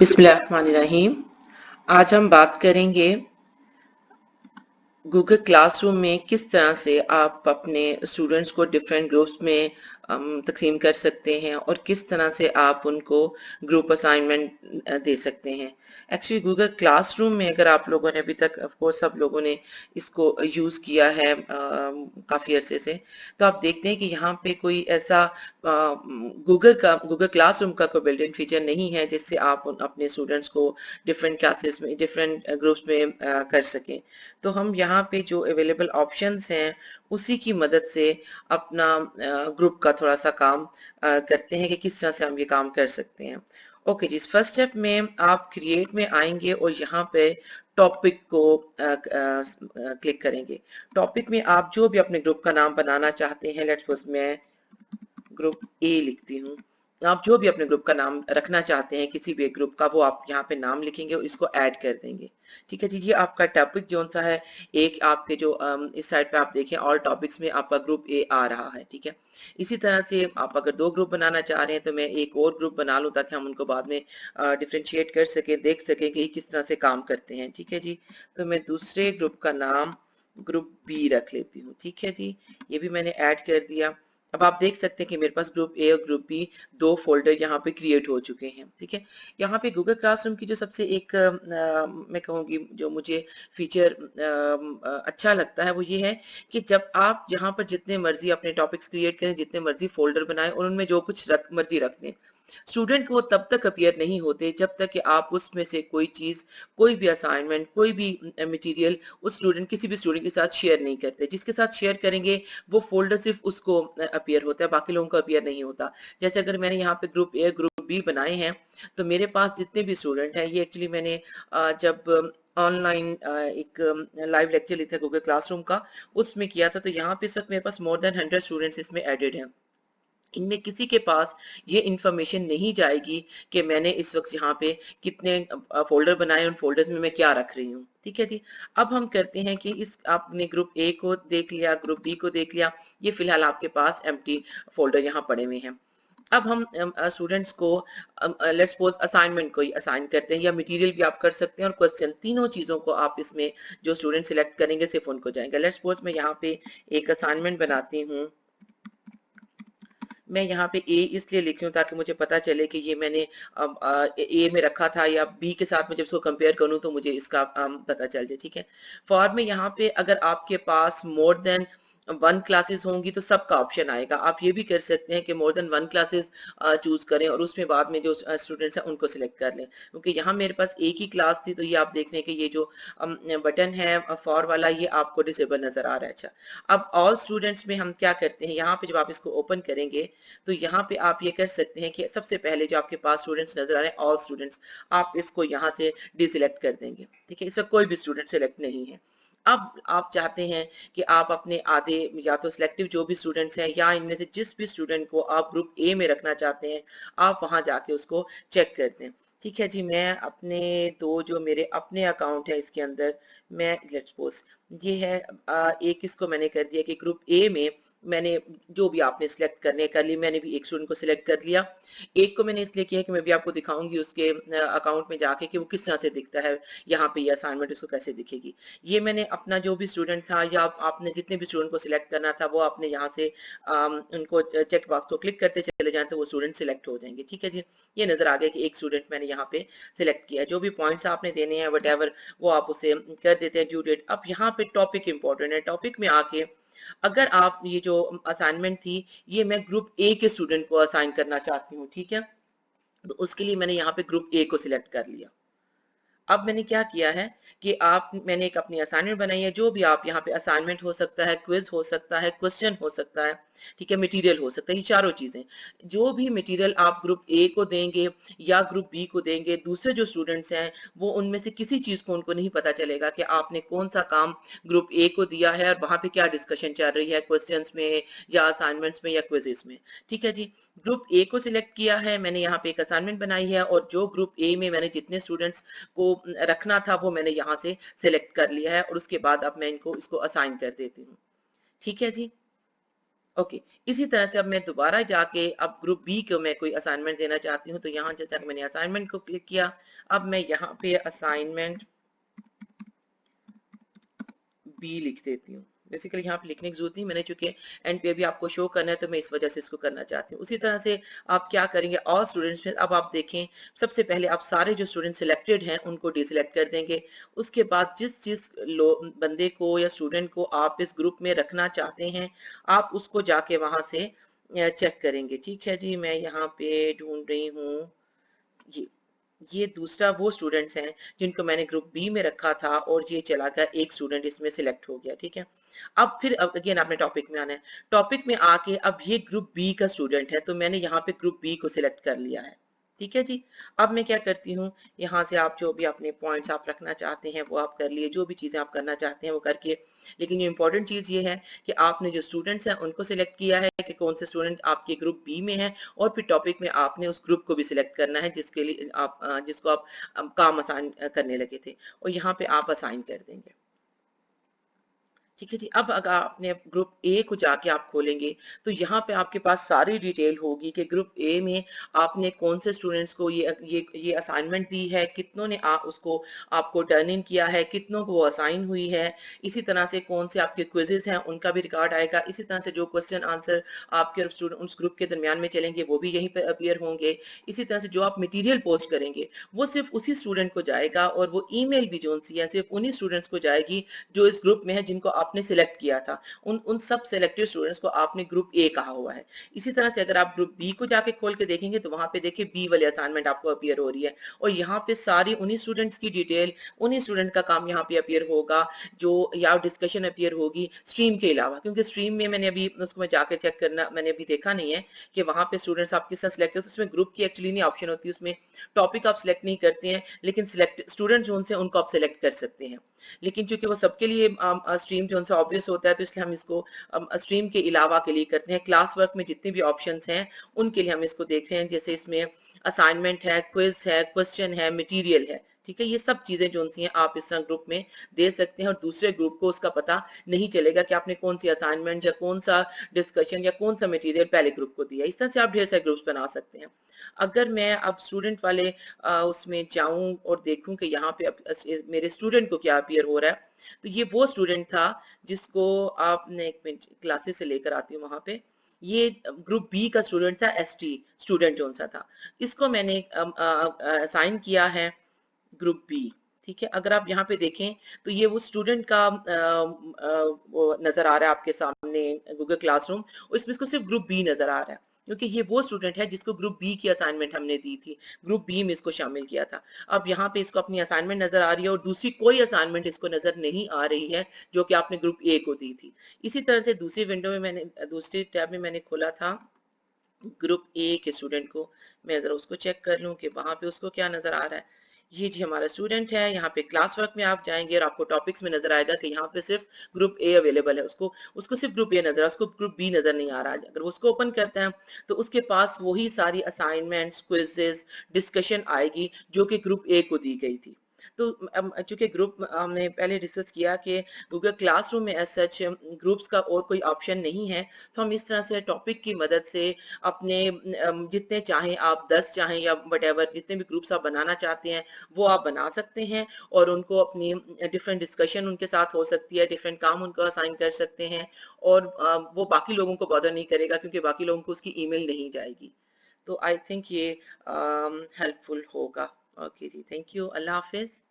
बिस्मिल्लाहिर्रहमानिर्रहीम। आज हम बात करेंगे गूगल क्लासरूम में किस तरह से आप अपने स्टूडेंट्स को डिफरेंट ग्रुप्स में तकसीम कर सकते हैं और किस तरह से आप उनको ग्रुप असाइनमेंट दे सकते हैं। एक्चुअली गूगल क्लासरूम में अगर आप लोगों ने अभी तक ऑफ कोर्स सब लोगों ने इसको यूज़ किया है काफ़ी अरसे से, तो आप देखते हैं कि यहाँ पे कोई ऐसा गूगल क्लासरूम का कोई बिल्ट इन फीचर नहीं है जिससे आप अपने स्टूडेंट्स को डिफरेंट क्लासेस में डिफरेंट ग्रुप्स में कर सकें। तो हम यहाँ पे जो अवेलेबल ऑप्शंस हैं उसी की मदद से अपना ग्रुप का थोड़ा सा काम करते हैं कि किस तरह से हम ये काम कर सकते हैं। ओके जी, फर्स्ट स्टेप में आप क्रिएट में आएंगे और यहाँ पे टॉपिक को क्लिक करेंगे। टॉपिक में आप जो भी अपने ग्रुप का नाम बनाना चाहते हैं, लेट्स सपोज मैं ग्रुप ए लिखती हूँ। आप जो भी अपने ग्रुप का नाम रखना चाहते हैं किसी भी एक ग्रुप का, वो आप यहाँ पे नाम लिखेंगे और इसको ऐड कर देंगे। ठीक है जी, ये आपका टॉपिक जो सा है, एक आपके जो इस साइड पे आप देखें ऑल टॉपिक्स में आपका ग्रुप ए आ रहा है। ठीक है, इसी तरह से आप अगर दो ग्रुप बनाना चाह रहे हैं तो मैं एक और ग्रुप बना लूँ ताकि हम उनको बाद में डिफ्रेंशिएट कर सके, देख सके कि किस तरह से काम करते हैं। ठीक है जी, तो मैं दूसरे ग्रुप का नाम ग्रुप बी रख लेती हूँ। ठीक है जी, ये भी मैंने ऐड कर दिया। अब आप देख सकते हैं कि मेरे पास ग्रुप ए और ग्रुप बी दो फोल्डर यहाँ पे क्रिएट हो चुके हैं। ठीक है, यहाँ पे गूगल क्लासरूम की जो सबसे एक मैं कहूँगी जो मुझे फीचर अच्छा लगता है वो ये है कि जब आप यहाँ पर जितने मर्जी अपने टॉपिक्स क्रिएट करें, जितने मर्जी फोल्डर बनाएं और उनमें जो कुछ मर्जी रख दें, स्टूडेंट को तब तक अपीयर नहीं होते जब तक कि आप उसमें से कोई चीज, कोई भी असाइनमेंट, कोई भी मटेरियल उस स्टूडेंट किसी भी स्टूडेंट के साथ शेयर नहीं करते। जिसके साथ शेयर करेंगे वो फोल्डर सिर्फ उसको अपीयर होता है, बाकी लोगों को अपीयर नहीं होता। जैसे अगर मैंने यहाँ पे ग्रुप ए ग्रुप बी बनाए हैं तो मेरे पास जितने भी स्टूडेंट हैं, ये एक्चुअली मैंने जब ऑनलाइन एक लाइव लेक्चर लिया था गूगल क्लासरूम का, उसमें किया था। तो यहाँ पे सब मेरे पास मोर देन 100 स्टूडेंट्स इसमें एडेड हैं। इनमें किसी के पास ये इंफॉर्मेशन नहीं जाएगी कि मैंने इस वक्त यहाँ पे कितने फोल्डर बनाए, उन फोल्डर्स में मैं क्या रख रही हूँ। ठीक है जी, अब हम करते हैं कि इस आपने ग्रुप ए को देख लिया, ग्रुप बी को देख लिया, ये फिलहाल आपके पास एम्प्टी फोल्डर यहाँ पड़े हुए हैं। अब हम स्टूडेंट्स को लेट्स सपोज असाइनमेंट को ही असाइन करते हैं, या मटेरियल भी आप कर सकते हैं और क्वेश्चन, तीनों चीजों को आप इसमें जो स्टूडेंट सिलेक्ट करेंगे सिर्फ उनको जाएंगे। लेट्स सपोज मैं यहाँ पे एक असाइनमेंट बनाती हूँ। मैं यहाँ पे ए इसलिए लिख रही हूँ ताकि मुझे पता चले कि ये मैंने ए में रखा था, या बी के साथ मैं जब इसको कंपेयर करूँ तो मुझे इसका पता चल जाए। ठीक है, फॉर में यहाँ पे अगर आपके पास मोर देन 1 क्लासेस होंगी तो सबका ऑप्शन आएगा। आप ये भी कर सकते हैं कि मोर देन 1 क्लासेस चूज करें और उसमें बाद में जो स्टूडेंट्स हैं उनको सिलेक्ट कर लें। क्योंकि यहाँ मेरे पास एक ही क्लास थी, तो ये आप देख रहे हैं कि ये जो बटन है फॉर वाला, ये आपको डिसेबल नजर आ रहा है। अच्छा, अब ऑल स्टूडेंट्स में हम क्या करते हैं, यहाँ पे जब आप इसको ओपन करेंगे तो यहाँ पे आप ये कर सकते हैं कि सबसे पहले जो आपके पास स्टूडेंट्स नजर आ रहे हैं ऑल स्टूडेंट्स, आप इसको यहाँ से डिसिलेक्ट कर देंगे। ठीक है, इसका कोई भी स्टूडेंट सिलेक्ट नहीं है। अब आप चाहते हैं कि आप अपने आधे या तो सिलेक्टिव जो भी स्टूडेंट्स हैं, या इनमें से जिस भी स्टूडेंट को आप ग्रुप ए में रखना चाहते हैं, आप वहां जाके उसको चेक कर दें। ठीक है जी, मैं अपने दो जो मेरे अपने अकाउंट है इसके अंदर, मैं लेट्स सपोज ये है एक इसको मैंने कर दिया कि ग्रुप ए में मैंने जो भी आपने सिलेक्ट करने कर ली, मैंने भी एक स्टूडेंट को सिलेक्ट कर लिया। एक को मैंने इसलिए किया कि मैं भी आपको दिखाऊंगी उसके अकाउंट में जाके कि वो किस तरह से दिखता है, यहाँ पे ये असाइनमेंट उसको कैसे दिखेगी। ये मैंने अपना जो भी स्टूडेंट था, या आपने जितने भी स्टूडेंट को सिलेक्ट करना था, वो आपने यहाँ से उनको चेक बॉक्स को क्लिक करते चले जाए तो वो स्टूडेंट सिलेक्ट हो जाएंगे। ठीक है जी, ये नजर आ गया कि एक स्टूडेंट मैंने यहाँ पे सिलेक्ट किया। जो भी पॉइंट्स आपने देने हैं वट वो आप उसे कर देते हैं, ड्यू डेट। अब यहाँ पे टॉपिक इंपॉर्टेंट है। टॉपिक में आके अगर आप ये जो असाइनमेंट थी, ये मैं ग्रुप ए के स्टूडेंट को असाइन करना चाहती हूँ। ठीक है, तो उसके लिए मैंने यहाँ पे ग्रुप ए को सिलेक्ट कर लिया। अब मैंने क्या किया है कि मैंने एक अपनी असाइनमेंट बनाई है। जो भी आप यहाँ पे असाइनमेंट हो सकता है, क्विज हो सकता है, क्वेश्चन हो सकता है, ठीक है, मटेरियल हो सकता है, ये चारों चीजें। जो भी मटेरियल आप ग्रुप ए को देंगे या ग्रुप बी को देंगे, दूसरे जो स्टूडेंट्स हैं वो उनमें से किसी चीज को उनको नहीं पता चलेगा कि आपने कौन सा काम ग्रुप ए को दिया है और वहां पे क्या डिस्कशन चल रही है, क्वेश्चन में या असाइनमेंट्स में या क्विजेस में। ठीक है जी, ग्रुप ए को सिलेक्ट किया है मैंने, यहाँ पे एक असाइनमेंट बनाई है और जो ग्रुप ए में मैंने जितने स्टूडेंट्स को रखना था वो मैंने यहाँ से सिलेक्ट कर लिया है, और उसके बाद अब मैं इसको असाइन कर देती हूँ। ठीक है जी, ओके, इसी तरह से अब मैं दोबारा जाके अब ग्रुप बी को मैं कोई असाइनमेंट देना चाहती हूँ, तो यहाँ जाकर मैंने असाइनमेंट को क्लिक किया। अब मैं यहाँ पे असाइनमेंट बी लिख देती हूँ। बेसिकली यहाँ पे लिखने की जरूरत नहीं, मैंने चूंकि एंड पे भी आपको शो करना है तो मैं इस वजह से इसको करना चाहती हूँ। उसी तरह से आप क्या करेंगे, ऑल स्टूडेंट्स में अब आप देखें, सबसे पहले आप सारे जो स्टूडेंट सिलेक्टेड हैं उनको डिसलेक्ट कर देंगे। उसके बाद जिस जिस बंदे को या स्टूडेंट को आप इस ग्रुप में रखना चाहते हैं, आप उसको जाके वहां से चेक करेंगे। ठीक है जी, मैं यहाँ पे ढूंढ रही हूँ, ये ये दूसरा वो स्टूडेंट्स हैं जिनको मैंने ग्रुप बी में रखा था, और ये चला गया, एक स्टूडेंट इसमें सिलेक्ट हो गया। ठीक है, अब फिर अगेन आपने टॉपिक में आना है। टॉपिक में आके अब ये ग्रुप बी का स्टूडेंट है, तो मैंने यहाँ पे ग्रुप बी को सिलेक्ट कर लिया है। ठीक है जी, अब मैं क्या करती हूँ, यहाँ से आप जो भी अपने पॉइंट्स आप रखना चाहते हैं वो आप कर लिए, जो भी चीजें आप करना चाहते हैं वो करके। लेकिन ये इंपॉर्टेंट चीज ये है कि आपने जो स्टूडेंट्स हैं उनको सिलेक्ट किया है कि कौन से स्टूडेंट आपके ग्रुप बी में है, और फिर टॉपिक में आपने उस ग्रुप को भी सिलेक्ट करना है जिसके लिए आप जिसको आप काम असाइन करने लगे थे, और यहाँ पे आप असाइन कर देंगे। ठीक है जी, अब अगर आपने ग्रुप ए को जाके आप खोलेंगे तो यहाँ पे आपके पास सारी डिटेल होगी कि ग्रुप ए में आपने कौन से स्टूडेंट्स को ये असाइनमेंट दी है, कितनों ने उसको आपको टर्न इन किया है, कितनों को वो असाइन हुई है। इसी तरह से कौन से आपके क्विजेस हैं उनका भी रिकॉर्ड आएगा। इसी तरह से जो क्वेश्चन आंसर आपके स्टूडेंट उस ग्रुप के दरमियान में चलेंगे वो भी यहीं पे अपीयर होंगे। इसी तरह से जो आप मटेरियल पोस्ट करेंगे वो सिर्फ उसी स्टूडेंट को जाएगा, और वो ईमेल भी जो सी है सिर्फ उन्हीं स्टूडेंट्स को जाएगी जो इस ग्रुप में है, जिनको आपने सिलेक्ट किया था। उन उन सब सिलेक्टेड स्टूडेंट्स को आपने ग्रुप ए कहा हुआ है। इसी तरह से अगर आप ग्रुप बी को जाके खोल के देखेंगे तो वहां पे देखिए बी वाली असाइनमेंट आपको अपीयर हो रही है, और यहाँ पे सारी उन्हीं स्टूडेंट्स की डिटेल, उन्हीं स्टूडेंट का काम यहाँ पे अपीयर होगा, जो या डिस्कशन अपीयर होगी स्ट्रीम के अलावा। क्योंकि स्ट्रीम में मैंने अभी उसको मैं जाके चेक करना, मैंने अभी देखा नहीं है कि वहां पे स्टूडेंट्स आप किस तरह सिलेक्ट करते हैं। उसमें ग्रुप की एक्चुअली नहीं ऑप्शन होती, उसमें टॉपिक आप सिलेक्ट नहीं करते हैं, लेकिन सिलेक्ट स्टूडेंट जो उनसे उनको आप सिलेक्ट कर सकते हैं। लेकिन चूंकि वो सबके लिए स्ट्रीम जो उनसे ऑब्वियस होता है, तो इसलिए हम इसको स्ट्रीम के अलावा के लिए करते हैं। क्लास वर्क में जितने भी ऑप्शंस हैं उनके लिए हम इसको देखते हैं, जैसे इसमें असाइनमेंट है, क्विज है, क्वेश्चन है, मटेरियल है। ठीक है, ये सब चीजें जो सी हैं आप इस तरह ग्रुप में दे सकते हैं, और दूसरे ग्रुप को उसका पता नहीं चलेगा कि आपने कौन सी असाइनमेंट या कौन सा डिस्कशन या कौन सा मटेरियल पहले ग्रुप को दिया। इस तरह से आप ढेर सारे ग्रुप्स बना सकते हैं। अगर मैं अब स्टूडेंट वाले उसमें जाऊं और देखूं कि यहाँ पे मेरे स्टूडेंट को क्या अपीयर हो रहा है, तो ये वो स्टूडेंट था जिसको आपने, एक मिनट क्लासेस से लेकर आती हूँ वहां पे, ये ग्रुप बी का स्टूडेंट था, एसटी स्टूडेंट जो सा था, इसको मैंने असाइन किया है ग्रुप बी। ठीक है, अगर आप यहाँ पे देखें तो ये वो स्टूडेंट का वो नजर आ रहा है आपके सामने गूगल क्लासरूम, और इसमें इसको सिर्फ ग्रुप बी नजर आ रहा है, क्योंकि ये वो स्टूडेंट है जिसको ग्रुप बी की असाइनमेंट हमने दी थी, ग्रुप बी में इसको शामिल किया था। अब यहाँ पे इसको अपनी असाइनमेंट नजर आ रही है, और दूसरी कोई असाइनमेंट इसको नजर नहीं आ रही है जो कि आपने ग्रुप ए को दी थी। इसी तरह से दूसरी विंडो में मैंने, दूसरी टैब में मैंने खोला था ग्रुप ए के स्टूडेंट को। मैं जरा उसको चेक कर लूं कि वहां पे उसको क्या नजर आ रहा है। ये जी हमारा स्टूडेंट है। यहाँ पे क्लास वर्क में आप जाएंगे और आपको टॉपिक्स में नजर आएगा कि यहाँ पे सिर्फ ग्रुप ए अवेलेबल है, उसको उसको सिर्फ ग्रुप ए नजर, उसको ग्रुप बी नजर नहीं आ रहा है। अगर वो उसको ओपन करते हैं तो उसके पास वही सारी असाइनमेंट्स, क्विजेस, डिस्कशन आएगी जो कि ग्रुप ए को दी गई थी। तो चूंकि ग्रुप हमने पहले डिस्कस किया कि गूगल क्लासरूम में एज सच ग्रुप्स का और कोई ऑप्शन नहीं है, तो हम इस तरह से टॉपिक की मदद से अपने जितने चाहें आप 10 चाहें या वटेवर जितने भी ग्रुप्स आप बनाना चाहते हैं वो आप बना सकते हैं, और उनको अपनी डिफरेंट डिस्कशन उनके साथ हो सकती है, डिफरेंट काम उनको असाइन कर सकते हैं, और वो बाकी लोगों को बॉदर नहीं करेगा क्योंकि बाकी लोगों को उसकी ईमेल नहीं जाएगी। तो आई थिंक ये हेल्पफुल होगा। ओके जी, थैंक यू, अल्लाह हाफिज।